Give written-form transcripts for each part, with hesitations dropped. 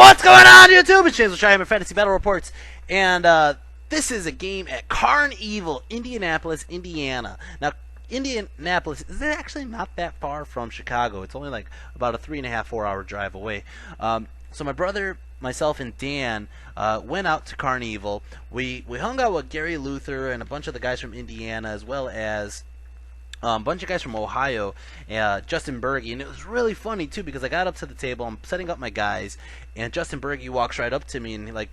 What's going on, YouTube? It's James with Highborn Fantasy Battle Reports, and this is a game at CarnEvil, Indianapolis, Indiana. Now, Indianapolis is actually not that far from Chicago. It's only like about a 3.5 4 hour drive away. So my brother, myself, and Dan went out to CarnEvil. We hung out with Gary Luther and a bunch of the guys from Indiana, as well as a bunch of guys from Ohio, Justin Berge, and it was really funny too because I got up to the table, I'm setting up my guys, and Justin Berge walks right up to me and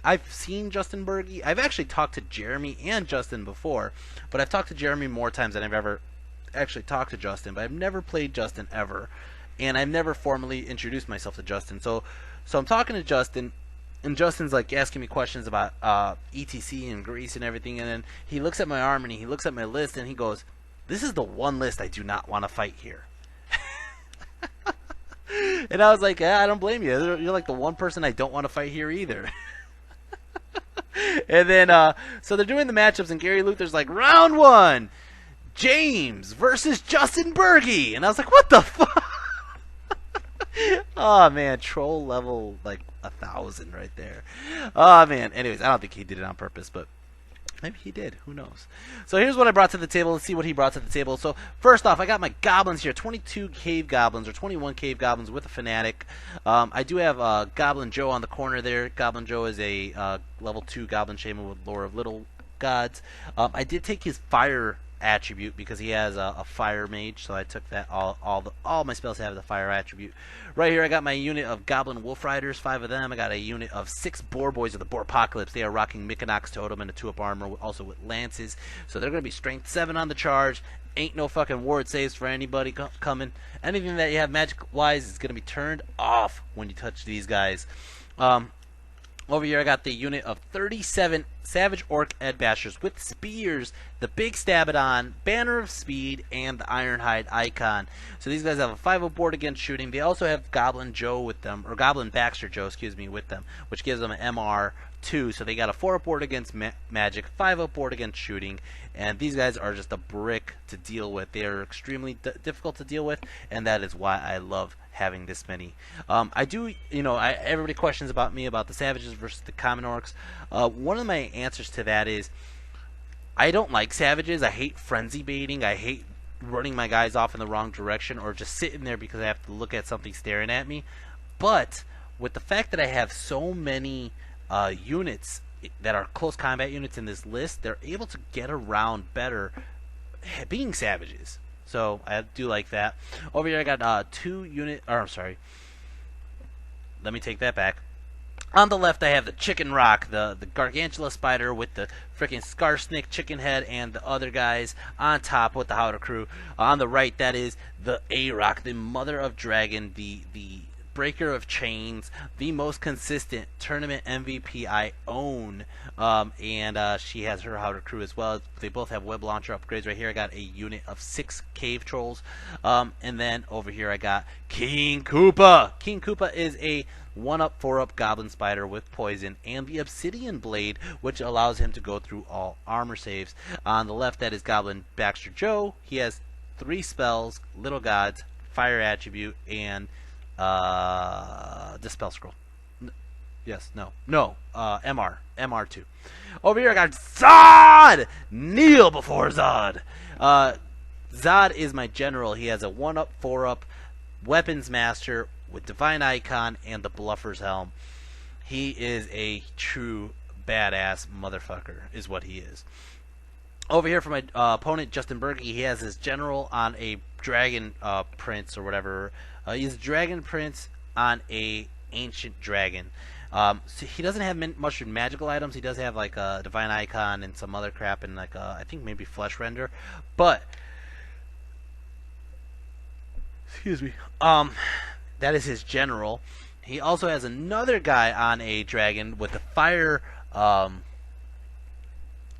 I've seen Justin Berge. I've actually talked to Jeremy and Justin before, but I've talked to Jeremy more times than I've ever actually talked to Justin. But I've never played Justin ever, and I've never formally introduced myself to Justin. So I'm talking to Justin. And Justin's like asking me questions about ETC and Greece and everything, and then he looks at my arm and he looks at my list and he goes, "This is the one list I do not want to fight here." And I was like, I don't blame you. You're like the one person I don't want to fight here either. And then, so they're doing the matchups, and Gary Luther's like, "Round one, James versus Justin Berge." And I was like, what the fuck? Oh, man, troll level, like, 1,000 right there. Oh, man. Anyways, I don't think he did it on purpose, but maybe he did. Who knows? So here's what I brought to the table. Let's see what he brought to the table. So first off, I got my goblins here. 22 cave goblins or 21 cave goblins with a fanatic. I do have Goblin Joe on the corner there. Goblin Joe is a level 2 goblin shaman with lore of little gods. I did take his fire attribute because he has a fire mage, so I took that. All my spells have the fire attribute. Right here I got my unit of goblin wolf riders, 5 of them. I got a unit of 6 boar boys of the boar apocalypse. They are rocking Mykonos totem and a 2-up armor, also with lances, so they're going to be strength 7 on the charge. Ain't no fucking ward saves for anybody coming. Anything that you have magic wise is going to be turned off when you touch these guys. Over here I got the unit of 37 Savage Orc Ed Bashers with spears, the Big Stabadon, Banner of Speed, and the Ironhide Icon. So these guys have a 5-up board against shooting. They also have Goblin Joe with them, or Goblin Baxter Joe, excuse me, with them, which gives them an MR2. So they got a 4-up board against magic, 5-up board against shooting, and these guys are just a brick to deal with. They are extremely difficult to deal with, and that is why I love having this many. I do, everybody questions about me about the savages versus the common orcs. One of my answers to that is I don't like savages. I hate frenzy baiting. I hate running my guys off in the wrong direction or just sitting there because I have to look at something staring at me. But with the fact that I have so many units that are close combat units in this list, they're able to get around better being savages. So I do like that. Over here I got 2 unit, or I'm sorry, let me take that back. On the left I have the Chicken Rock, the Gargantula Spider with the freaking Skarsnik chicken head, and the other guys on top with the Howder crew. On the right that is the A-Rock, the Mother of Dragon, the Breaker of Chains, the most consistent tournament MVP I own, and she has her Howder crew as well. They both have web launcher upgrades. Right here I got a unit of 6 cave trolls, and then over here I got King Koopa. King Koopa is a 1-up 4-up goblin spider with poison and the obsidian blade, which allows him to go through all armor saves. On the left that is Goblin Baxter Joe. He has 3 spells, little gods, fire attribute, and Dispel Scroll. MR2. Over here I got Zod! Kneel before Zod! Zod is my general. He has a 1-up, 4-up weapons master with Divine Icon and the Bluffer's Helm. He is a true badass motherfucker, is what he is. Over here for my opponent, Justin Berge, he has his general on a dragon prince or whatever. He's a dragon prince on a ancient dragon. So he doesn't have much magical items. He does have like a divine icon and some other crap, and like I think maybe flesh render. But excuse me. That is his general. He also has another guy on a dragon with the fire.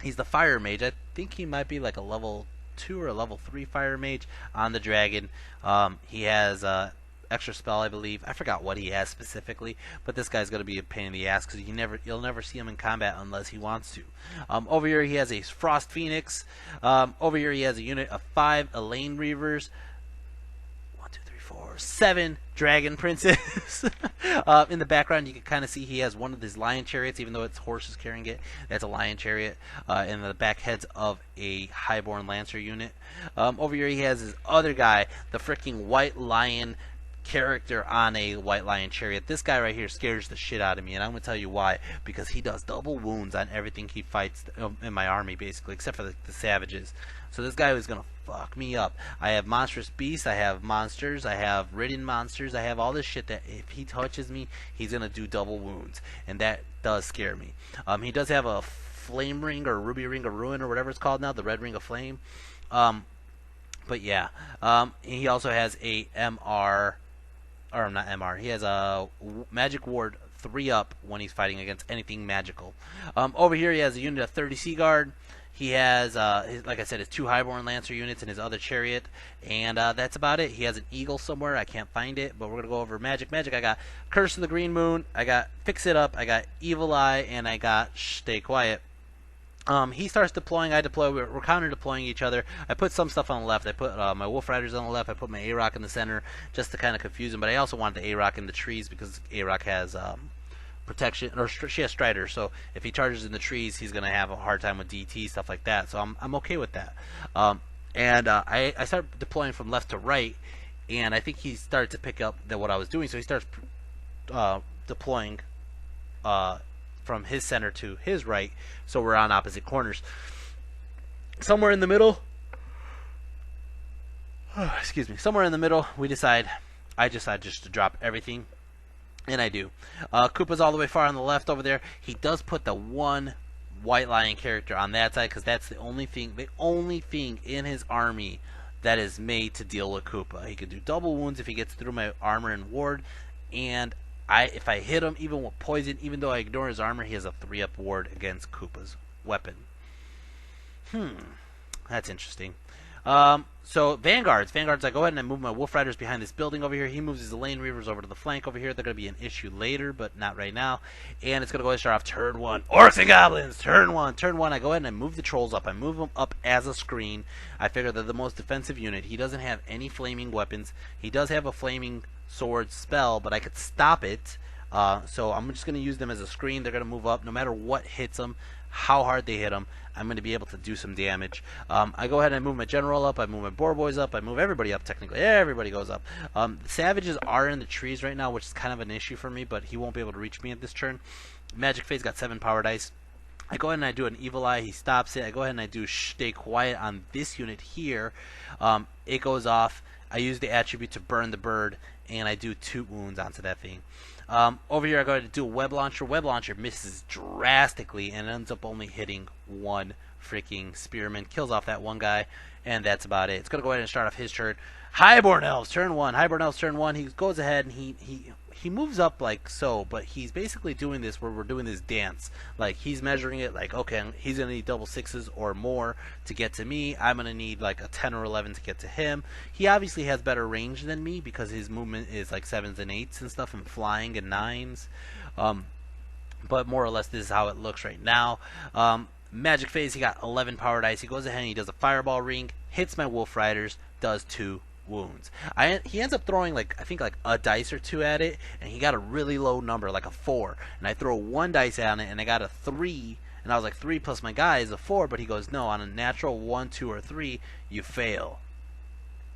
He's the fire mage. I think he might be like a level 2 or a level 3 fire mage on the dragon. He has extra spell, I believe. I forgot what he has specifically, but this guy's going to be a pain in the ass because you'll never see him in combat unless he wants to. Over here he has a Frost Phoenix. Over here he has a unit of 5 Elaine Reavers. 1, 2, 3, 4, 7 dragon princes. In the background, you can kind of see he has one of his lion chariots, even though it's horses carrying it. That's a lion chariot. And the back heads of a highborn lancer unit. Over here, he has his other guy, the freaking white lion character on a white lion chariot. This guy right here scares the shit out of me, and I'm going to tell you why. Because he does double wounds on everything he fights in my army, basically, except for the savages. So this guy is going to fuck me up. I have monstrous beasts, I have monsters, I have ridden monsters, I have all this shit that if he touches me, he's going to do double wounds. And that does scare me. He does have a flame ring or ruby ring of ruin or whatever it's called now, the red ring of flame. But yeah, he also has a MR, or not MR, he has a magic ward 3 up when he's fighting against anything magical. Over here he has a unit of 30 Sea Guard. He has, like I said, his 2 Highborn Lancer units and his other chariot, and that's about it. He has an eagle somewhere. I can't find it, but we're going to go over magic. I got Curse of the Green Moon, I got Fix It Up, I got Evil Eye, and I got Stay Quiet. He starts deploying, I deploy, we're counter-deploying each other. I put some stuff on the left. I put my Wolf Riders on the left. I put my A-Rock in the center just to kind of confuse him, but I also wanted the A-Rock in the trees because A-Rock has protection, or she has Strider, so if he charges in the trees, he's going to have a hard time with DT, stuff like that, so I'm okay with that. I start deploying from left to right, and I think he started to pick up what I was doing, so he starts deploying from his center to his right, so we're on opposite corners. Somewhere in the middle, somewhere in the middle, I decide just to drop everything. And I do. Koopa's all the way far on the left over there. He does put the one white lion character on that side because that's the only thing in his army that is made to deal with Koopa. He can do double wounds if he gets through my armor and ward. And if I hit him, even with poison, even though I ignore his armor, he has a 3-up ward against Koopa's weapon. That's interesting. So Vanguards, I go ahead and I move my Wolf Riders behind this building over here. He moves his Lane Reavers over to the flank over here. They're going to be an issue later, but not right now. And it's going to go ahead and start off turn 1. Orcs and Goblins, turn 1. I go ahead and I move the Trolls up. I move them up as a screen. I figure they're the most defensive unit. He doesn't have any flaming weapons. He does have a flaming sword spell, but I could stop it. So I'm just going to use them as a screen. They're going to move up no matter what hits them, how hard they hit them. I'm going to be able to do some damage. I go ahead and I move my General up. I move my Boar Boys up. I move everybody up, technically. Everybody goes up. The Savages are in the trees right now, which is kind of an issue for me, but he won't be able to reach me at this turn. Magic Phase got 7 power dice. I go ahead and I do an Evil Eye. He stops it. I go ahead and I do Stay Quiet on this unit here. It goes off. I use the attribute to burn the bird, and I do 2 wounds onto that thing. Over here I go ahead and do a Web Launcher. Web Launcher misses drastically and ends up only hitting 1 freaking Spearman. Kills off that one guy, and that's about it. It's going to go ahead and start off his turn. Highborn Elves, turn 1. Highborn Elves, turn 1. He goes ahead and he moves up like so, but he's basically doing this where we're doing this dance. Like, he's measuring it like, okay, he's going to need double 6s or more to get to me. I'm going to need like a 10 or 11 to get to him. He obviously has better range than me because his movement is like 7s and 8s and stuff, and flying and 9s. But more or less this is how it looks right now. Magic Phase, he got 11 power dice. He goes ahead and he does a Fireball Ring, hits my Wolf Riders, does 2 wounds. He ends up throwing like, I think like a dice or 2 at it, and he got a really low number, like a 4. And I throw 1 dice on it, and I got a 3. And I was like, 3 plus my guy is a 4, but he goes, no, on a natural 1, 2, or 3, you fail.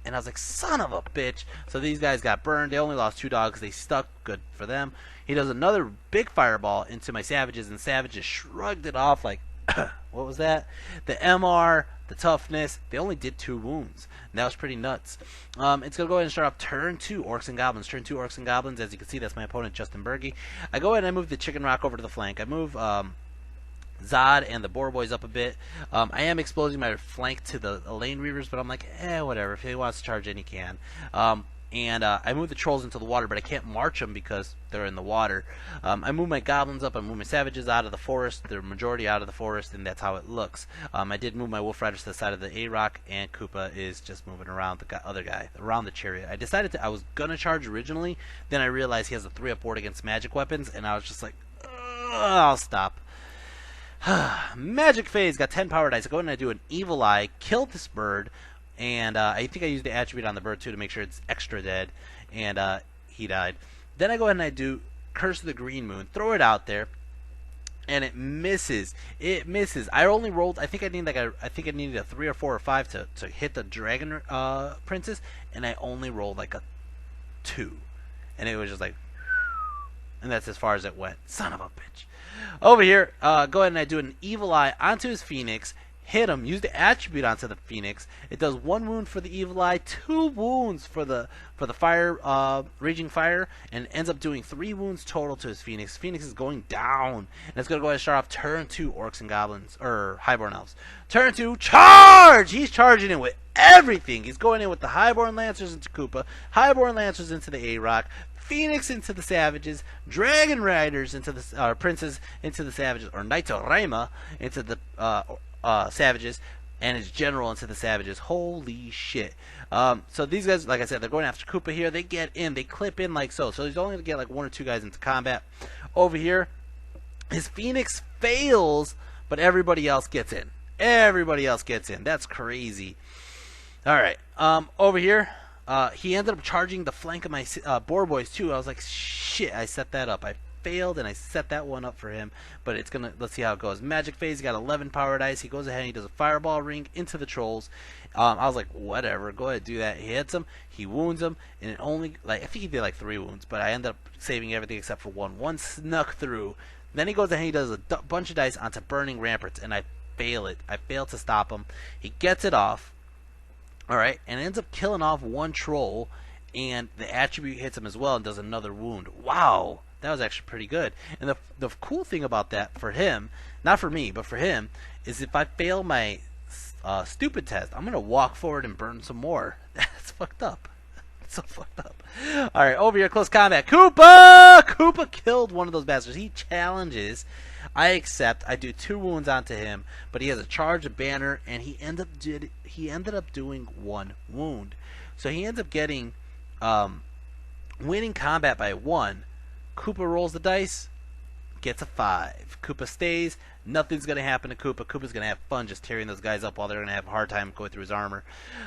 And I was like, son of a bitch. So these guys got burned. They only lost 2 dogs. They stuck. Good for them. He does another big fireball into my Savages, and Savages shrugged it off like, what was that? The MR, the toughness, they only did 2 wounds. And that was pretty nuts. It's going to go ahead and start off turn 2, Orcs and Goblins. Turn 2, Orcs and Goblins. As you can see, that's my opponent, Justin Berge. I go ahead and I move the Chicken Rock over to the flank. I move Zod and the Boar Boys up a bit. I am exposing my flank to the Lane Reavers, but I'm like, whatever. If he wants to charge in, he can. I move the Trolls into the water, but I can't march them because they're in the water. I move my Goblins up. I move my Savages out of the forest. The majority out of the forest, and that's how it looks. I did move my Wolf Riders to the side of the A-Rock, and Koopa is just moving around the other guy, around the chariot. I decided I was going to charge originally, then I realized he has a 3-up ward against magic weapons, and I was just like, I'll stop. Magic Phase got 10 power dice. I go ahead and I do an Evil Eye, kill this bird, and I think I used the attribute on the bird too to make sure it's extra dead, and he died. Then I go ahead and I do Curse of the Green Moon, throw it out there, and it misses. It misses. I only rolled. I think I needed a 3 or 4 or 5 to hit the dragon princess, and I only rolled like a 2, and it was just like, and that's as far as it went. Son of a bitch. Over here, go ahead and I do an Evil Eye onto his Phoenix. Hit him. Use the attribute onto the Phoenix. It does 1 wound for the Evil Eye, 2 wounds for the fire, Raging Fire, and ends up doing 3 wounds total to his Phoenix. Phoenix is going down, and it's gonna go ahead and start off turn 2 Orcs and Goblins, or Highborn Elves. Turn 2, charge! He's charging in with everything. He's going in with the Highborn Lancers into Koopa, Highborn Lancers into the A-Rock, Phoenix into the Savages, Dragon Riders into the Princes into the Savages, or Naitoraima into the Savages, and his general into the Savages. Holy shit. So these guys, like I said, they're going after Koopa here. They get in, they clip in like so. So he's only going to get like 1 or 2 guys into combat. Over here, his Phoenix fails, but everybody else gets in. Everybody else gets in. That's crazy. Alright, over here, he ended up charging the flank of my Boar Boys too. I was like, shit, I set that up. I failed, and I set that one up for him, but it's gonna, let's see how it goes. Magic phase, he got 11 power dice. He goes ahead and he does a fireball ring into the trolls. I was like, whatever, go ahead, do that. He hits him, he wounds him, and it only, like, I think he did like 3 wounds, but I ended up saving everything except for one snuck through. Then he goes ahead and he does a bunch of dice onto burning ramparts, and I fail it. I fail to stop him. He gets it off, alright, and ends up killing off 1 troll, and the attribute hits him as well and does another wound. Wow, that was actually pretty good. And the cool thing about that for him, not for me, but for him, is if I fail my stupid test, I'm going to walk forward and burn some more. That's fucked up. That's so fucked up. Alright, over here, close combat. Koopa! Koopa killed one of those bastards. He challenges. I accept. I do 2 wounds onto him, but he has a charge, a banner, and he ended up doing 1 wound. So he ends up getting winning combat by 1. Koopa rolls the dice, gets a 5. Koopa stays. Nothing's going to happen to Koopa. Koopa's going to have fun just tearing those guys up while they're going to have a hard time going through his armor.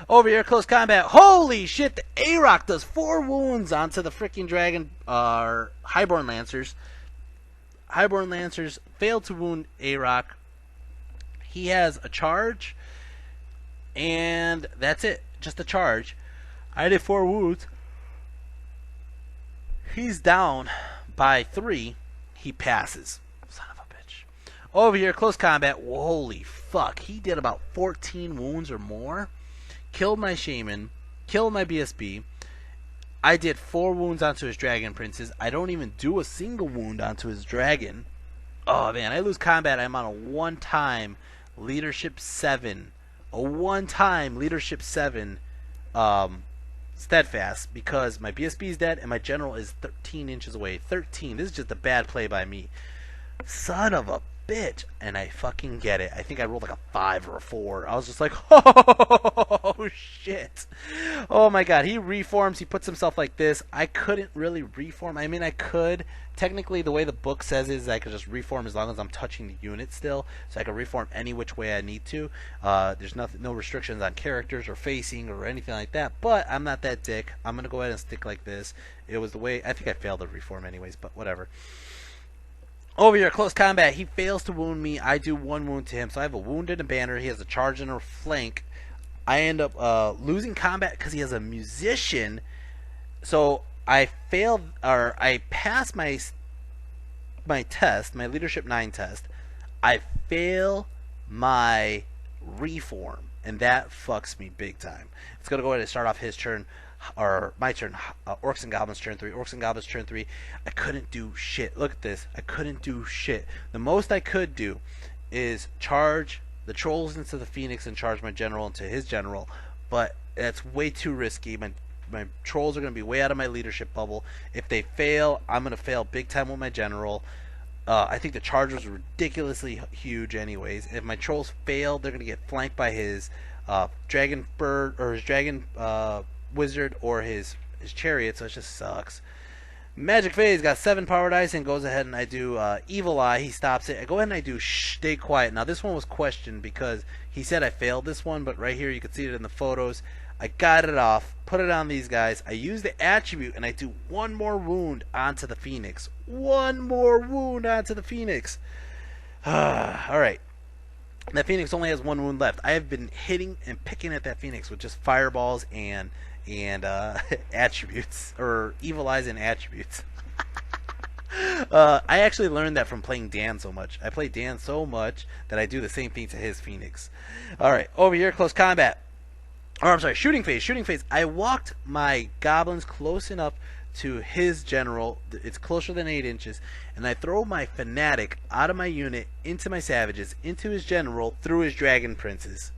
Over here, close combat. Holy shit, the A-Rock does 4 wounds onto the freaking dragon, Highborn Lancers. Highborn Lancers fail to wound A-Rock. He has a charge, and that's it. Just a charge. I did 4 wounds. He's down by 3. He passes. Son of a bitch. Over here, close combat. Holy fuck. He did about 14 wounds or more. Killed my Shaman. Killed my BSB. I did 4 wounds onto his Dragon Princes. I don't even do a single wound onto his Dragon. Oh, man. I lose combat. I'm on a 1-time Leadership 7. A 1-time Leadership 7 steadfast, because my BSB is dead and my general is 13 inches away. 13. This is just a bad play by me. Son of a bitch. And I fucking get it. I think I rolled like a 5 or a 4. I was just like, oh shit. Oh my god. He reforms. He puts himself like this. I couldn't really reform. I mean, I could. Technically, the way the book says is I could just reform as long as I'm touching the unit still. So I can reform any which way I need to. There's no restrictions on characters or facing or anything like that. But I'm not that dick. I'm going to go ahead and stick like this. It was the way. I think I failed to reform anyways, but whatever. Over here, close combat. He fails to wound me. I do 1 wound to him. So I have a wound and a banner. He has a charge and a flank. I end up losing combat because he has a musician. So I failed, or I passed my test, my Leadership 9 test. I fail my reform, and that fucks me big time. It's going to go ahead and start off his turn, or my turn. Orcs and Goblins turn 3. Orcs and Goblins turn 3. I couldn't do shit. Look at this. I couldn't do shit. The most I could do is charge the trolls into the Phoenix and charge my general into his general, but that's way too risky. My trolls are going to be way out of my leadership bubble. If they fail, I'm going to fail big time with my general. I think the chargers are ridiculously huge anyways. If my trolls fail, they're going to get flanked by his dragon bird, or his dragon wizard, or his chariot, so it just sucks. Magic Phase got 7 power dice and goes ahead and I do Evil Eye. He stops it. I go ahead and I do Stay Quiet. Now this one was questioned because he said I failed this one, but right here you can see it in the photos. I got it off, put it on these guys. I use the attribute and I do one more wound onto the Phoenix. One more wound onto the Phoenix. Alright. That Phoenix only has 1 wound left. I have been hitting and picking at that Phoenix with just fireballs and attributes, or evil eyes and attributes. I actually learned that from playing Dan so much. I play Dan so much that I do the same thing to his Phoenix. Alright, over here, close combat. Or I'm sorry, shooting phase. Shooting phase. I walked my goblins close enough to his general. It's closer than 8 inches. And I throw my fanatic out of my unit into my savages, into his general, through his dragon princes.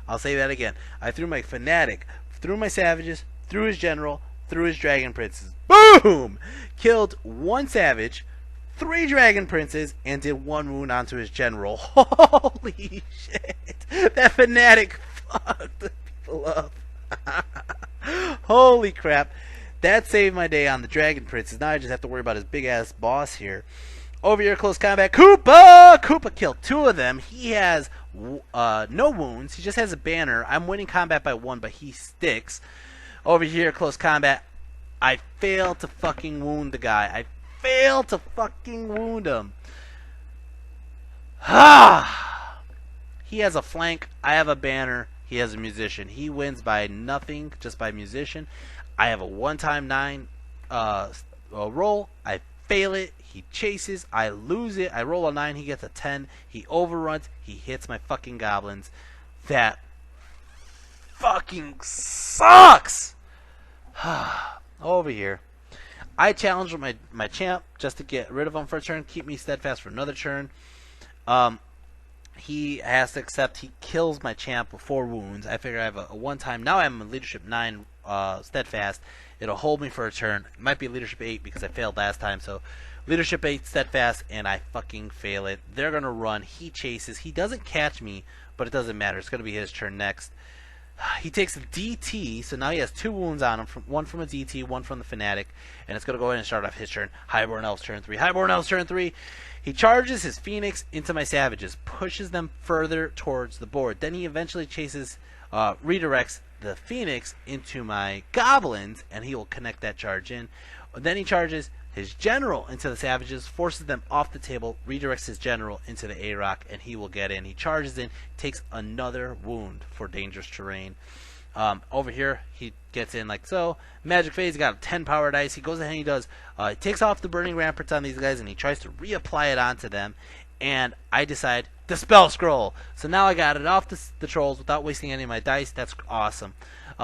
I'll say that again. I threw my fanatic through my savages, through his general, through his dragon princes. Boom! Killed 1 savage, 3 dragon princes, and did 1 wound onto his general. Holy shit! That fanatic fucked the people up. Holy crap! That saved my day on the dragon princes. Now I just have to worry about his big ass boss here. Over here, close combat. Koopa! Koopa killed 2 of them. He has no wounds. He just has a banner. I'm winning combat by 1, but he sticks. Over here, close combat. I failed to fucking wound the guy. I failed to fucking wound him. He has a flank. I have a banner. He has a musician. He wins by nothing, just by musician. I have a 1x9 roll. I fail it. He chases. I lose it. I roll a 9. He gets a 10. He overruns. He hits my fucking goblins. That fucking sucks. Over here, I challenged my champ just to get rid of him for a turn, keep me steadfast for another turn. He has to accept he kills my champ with 4 wounds. I figure I have a 1x. Now I'm in leadership 9 steadfast. It'll hold me for a turn. It might be leadership 8 because I failed last time. So leadership 8 steadfast, and I fucking fail it. They're gonna run. He chases. He doesn't catch me, but it doesn't matter. It's gonna be his turn next. He takes a DT, so now he has 2 wounds on him, one from a DT, one from the Fanatic, and it's going to go ahead and start off his turn. Highborn Elves turn 3. Highborn Elves turn 3. He charges his Phoenix into my Savages, pushes them further towards the board. Then he eventually redirects the Phoenix into my Goblins, and he will connect that charge in. Then he charges his General into the Savages, forces them off the table, redirects his General into the A-Rock, and he will get in. He charges in, takes another wound for dangerous terrain. Over here, he gets in like so. Magic Phase, he got a 10 power dice. He goes ahead and he does, he takes off the Burning Ramparts on these guys, and he tries to reapply it onto them. And I decide, Dispel Scroll. So now I got it off the trolls without wasting any of my dice. That's awesome.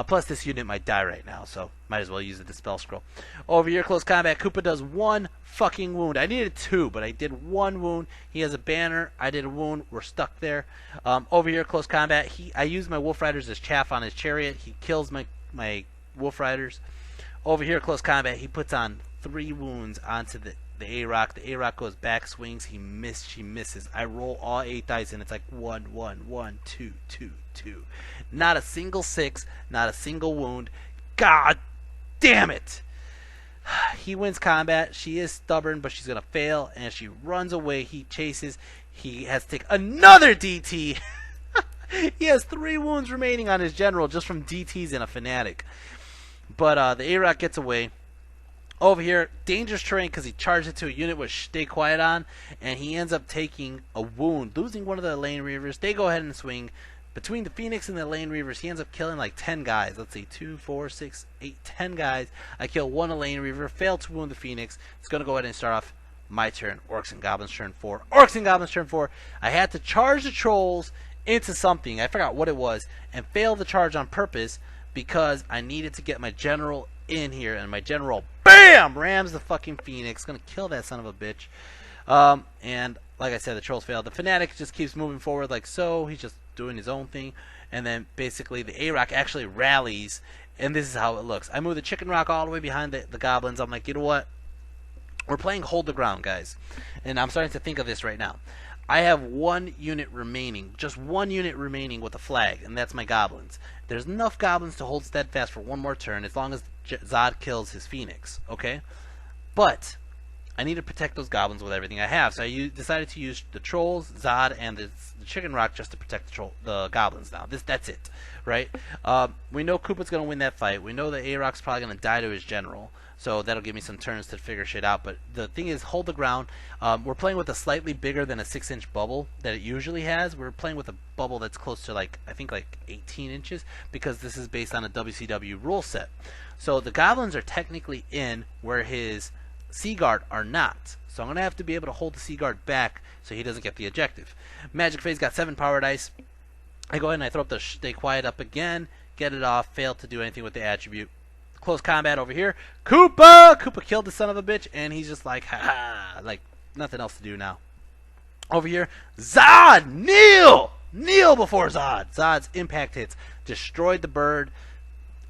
Plus, this unit might die right now, so might as well use the Dispel Scroll. Over here, close combat. Koopa does 1 fucking wound. I needed 2, but I did 1 wound. He has a banner. I did a wound. We're stuck there. Over here, close combat. I use my Wolf Riders as chaff on his chariot. He kills my Wolf Riders. Over here, close combat. He puts on 3 wounds onto the A-Rock. The A-Rock goes back, swings. She misses. I roll all 8 dice, and it's like 1, 1, 1, 2, 2, 2. Not a single 6, not a single wound. God damn it! He wins combat. She is stubborn, but she's going to fail, and she runs away. He chases. He has to take another DT. He has 3 wounds remaining on his general just from DTs and a Fanatic. But the A-Rock gets away. Over here, dangerous terrain because he charged into a unit with Stay Quiet on, and he ends up taking a wound, losing one of the Lane Reavers. They go ahead and swing. Between the Phoenix and the Lane Reavers, he ends up killing like 10 guys. Let's see, 2, 4, 6, 8, 10 guys. I kill 1 Lane Reaver, fail to wound the Phoenix. It's going to go ahead and start off my turn. Orcs and Goblins turn 4. Orcs and Goblins turn 4. I had to charge the Trolls into something. I forgot what it was, and failed the charge on purpose because I needed to get my General in here, and my General, BAM! Rams the fucking Phoenix. Gonna kill that son of a bitch. And like I said, the Trolls failed. The Fanatic just keeps moving forward like so. He's just doing his own thing. And then basically the A-Rock actually rallies, and this is how it looks. I move the Chicken Rock all the way behind the Goblins. I'm like, you know what? We're playing Hold the Ground, guys. And I'm starting to think of this right now. I have 1 unit remaining, just 1 unit remaining with a flag, and that's my goblins. There's enough goblins to hold steadfast for 1 more turn as long as Zod kills his phoenix, okay? But I need to protect those goblins with everything I have, so I decided to use the trolls, Zod, and the chicken rock just to protect the goblins now. That's it, right? We know Koopa's going to win that fight. We know that A-Rock's probably going to die to his general, so that'll give me some turns to figure shit out. But the thing is, hold the ground. We're playing with a slightly bigger than a 6-inch bubble that it usually has. We're playing with a bubble that's close to, like, I think, like 18 inches, because this is based on a WCW rule set. So the goblins are technically in where his Sea Guard are not. So I'm going to have to be able to hold the Sea Guard back so he doesn't get the objective. Magic Phase got 7 power dice. I go ahead and I throw up the Stay Quiet up again, get it off, failed to do anything with the attribute. Close combat over here. Koopa killed the son of a bitch, and he's just like, ha, like nothing else to do now. Over here, Zod, kneel before Zod. Zod's impact hits destroyed the bird,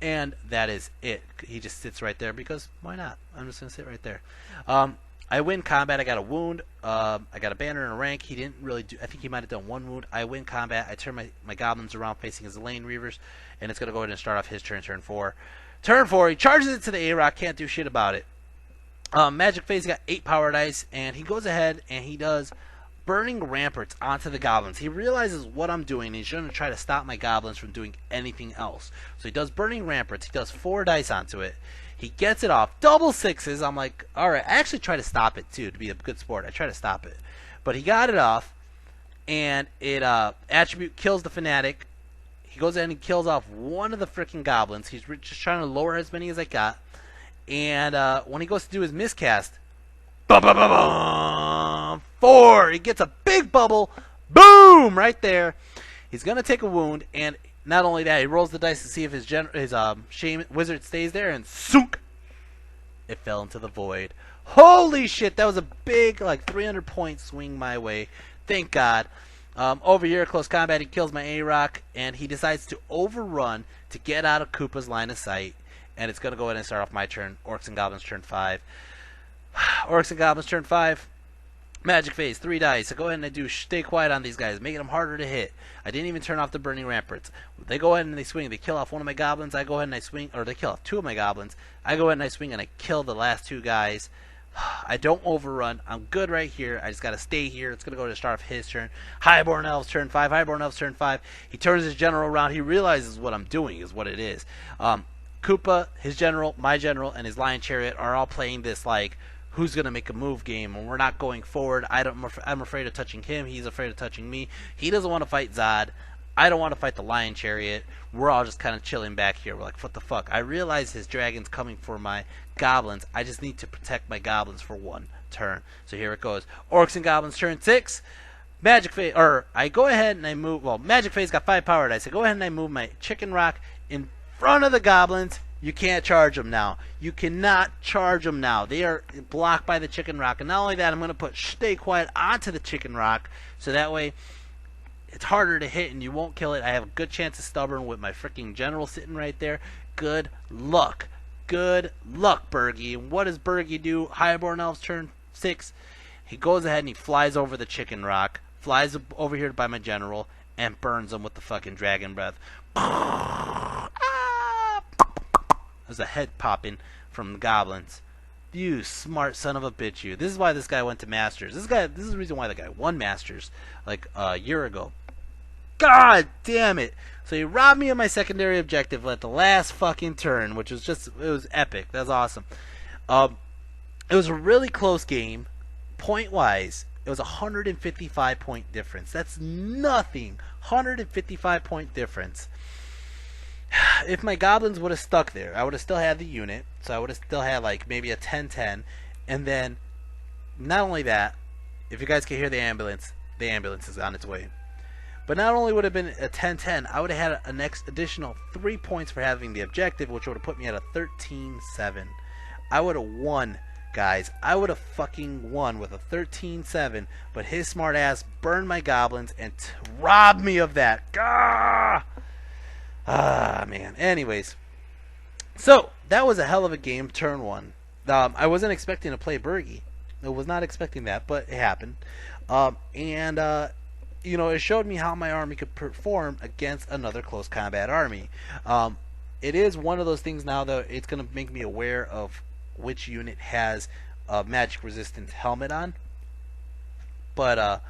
and that is it. He just sits right there because why not? I'm just gonna sit right there. I win combat. I got a wound. I got a banner and a rank. He didn't really do. I think he might have done 1 wound. I win combat. I turn my goblins around facing his lane reavers, and it's gonna go ahead and start off his turn 4. Turn 4, he charges it to the A-Rock, can't do shit about it. Magic Phase got 8 power dice, and he goes ahead and he does Burning Ramparts onto the goblins. He realizes what I'm doing, and he's going to try to stop my goblins from doing anything else. So he does Burning Ramparts, he does 4 dice onto it. He gets it off, double 6s. I'm like, alright, I actually try to stop it too, to be a good sport. I try to stop it. But he got it off, and it attribute kills the Fanatic. He goes in and kills off 1 of the freaking goblins. He's just trying to lower as many as I got. And when he goes to do his miscast, 4! He gets a big bubble. Boom! Right there. He's going to take a wound. And not only that, he rolls the dice to see if his Shaman Wizard stays there. And sook! It fell into the void. Holy shit! That was a big, like, 300-point swing my way. Thank God. Over here, close combat, he kills my A-Rock, and he decides to overrun to get out of Koopa's line of sight. And it's going to go ahead and start off my turn. Orcs and Goblins turn 5. Orcs and Goblins turn 5. Magic Phase, 3 dice. I go ahead and I do Stay Quiet on these guys, making them harder to hit. I didn't even turn off the Burning Ramparts. They go ahead and they swing. They kill off 1 of my goblins. I go ahead and I swing, or they kill off 2 of my goblins. I go ahead and I swing and I kill the last 2 guys. I don't overrun. I'm good right here. I just got to stay here. It's going to go to start off his turn. Highborn Elves turn 5. Highborn Elves turn 5. He turns his general around. He realizes what I'm doing is what it is. Koopa, his general, my general, and his Lion Chariot are all playing this like who's going to make a move game, and we're not going forward. I'm afraid of touching him. He's afraid of touching me. He doesn't want to fight Zod. I don't want to fight the Lion Chariot. We're all just kind of chilling back here. We're like, what the fuck? I realize his dragon's coming for my goblins. I just need to protect my goblins for 1 turn. So here it goes. Orcs and Goblins turn 6. Magic Phase, or I go ahead and I move, well, Magic Phase got 5 power dice. I go ahead and I move my Chicken Rock in front of the goblins. You can't charge them now. You cannot charge them now. They are blocked by the Chicken Rock. And not only that, I'm going to put Stay Quiet onto the Chicken Rock, so that way it's harder to hit and you won't kill it. I have a good chance of stubborn with my freaking general sitting right there. Good luck. Good luck, Bergie. And what does Bergie do? Highborn Elves turn 6. He goes ahead and he flies over the Chicken Rock, flies over here by my general, and burns him with the fucking dragon breath. There's a head popping from the goblins. You smart son of a bitch, you. This is why this guy went to Masters. This is the reason why the guy won Masters like a year ago. God damn it. So he robbed me of my secondary objective at the last fucking turn, which was just, it was epic. That was awesome. It was a really close game. Point-wise, it was a 155-point difference. That's nothing. 155-point difference. If my goblins would have stuck there, I would have still had the unit. So I would have still had like maybe a 10-10. And then, not only that, if you guys can hear the ambulance is on its way. But not only would it have been a 10-10, I would have had a next additional 3 points for having the objective, which would have put me at a 13-7. I would have won, guys. I would have fucking won with a 13-7, but his smart ass burned my goblins and robbed me of that. Gah! Ah, man. Anyways, so that was a hell of a game, turn 1. I wasn't expecting to play Bergie. I was not expecting that, but it happened. And you know, it showed me how my army could perform against another close combat army. It is one of those things now that it's going to make me aware of which unit has a magic resistant helmet on. But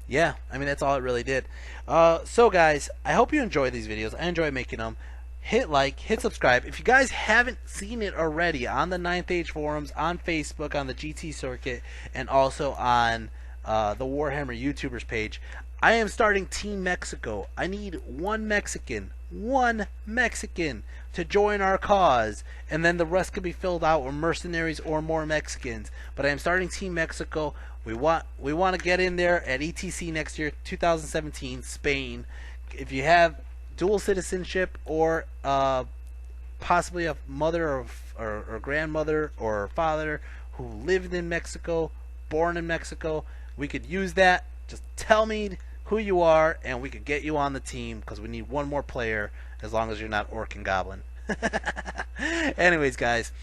yeah, I mean, that's all it really did. So guys, I hope you enjoy these videos. I enjoy making them. Hit like, hit subscribe. If you guys haven't seen it already, on the Ninth Age forums, on Facebook, on the GT circuit, and also on the Warhammer YouTubers page, I am starting Team Mexico. I need one Mexican to join our cause, and then the rest could be filled out with mercenaries or more Mexicans. But I am starting Team Mexico. We want to get in there at ETC next year, 2017, Spain. If you have dual citizenship or possibly a mother or grandmother or father who lived in Mexico, born in Mexico, we could use that. Just tell me who you are, and we could get you on the team, because we need one more player, as long as you're not Orc and Goblin. Anyways, guys,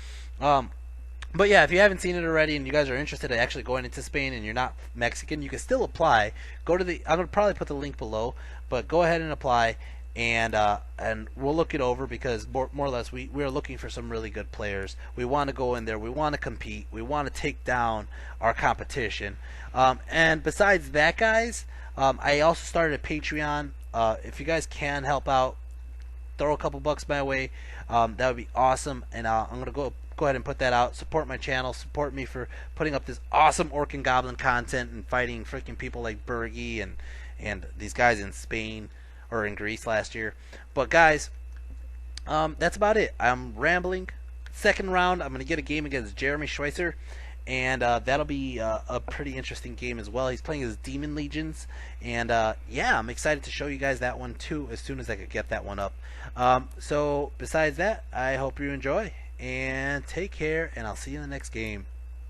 but yeah, if you haven't seen it already and you guys are interested in actually going into Spain and you're not Mexican, you can still apply. Go to the, I'm going to probably put the link below, but go ahead and apply, and we'll look it over, because more or less we are looking for some really good players. We want to go in there, we want to compete, we want to take down our competition. And besides that, guys, I also started a Patreon. If you guys can help out, throw a couple bucks my way, that would be awesome. And I'm going to go ahead and put that out. Support my channel. Support me for putting up this awesome Orc and Goblin content and fighting freaking people like Bergie and these guys in Spain or in Greece last year. But guys, that's about it. I'm rambling. Second round, I'm going to get a game against Jeremy Schweitzer. And that'll be a pretty interesting game as well. He's playing his Demon Legions, and yeah, I'm excited to show you guys that one too as soon as I could get that one up. So besides that, I hope you enjoy, and take care, and I'll see you in the next game.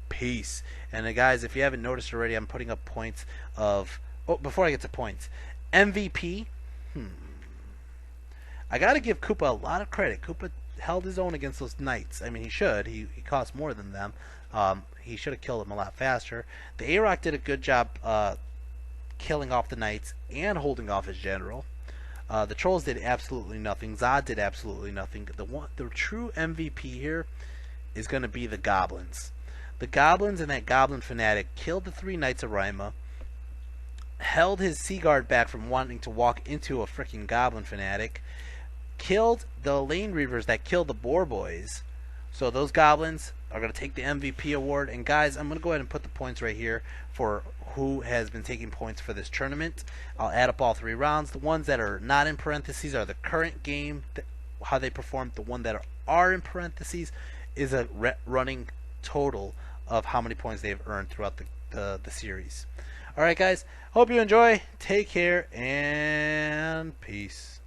Peace. And guys, if you haven't noticed already, I'm putting up points of, oh, before I get to points, MVP. I gotta give Koopa a lot of credit. Koopa held his own against those knights. I mean, he should. He cost more than them. He should have killed them a lot faster. The A-Rock did a good job killing off the knights and holding off his general. The trolls did absolutely nothing. Zod did absolutely nothing. The true MVP here is going to be the goblins. The goblins and that goblin fanatic killed the 3 knights of Rima, held his Sea Guard back from wanting to walk into a freaking goblin fanatic, killed the lane reavers that killed the boar boys. So those goblins are going to take the MVP award. And guys, I'm going to go ahead and put the points right here for who has been taking points for this tournament. I'll add up all 3 rounds. The ones that are not in parentheses are the current game, how they performed. The one that are in parentheses is a running total of how many points they've earned throughout the series. Alright guys, hope you enjoy. Take care and peace.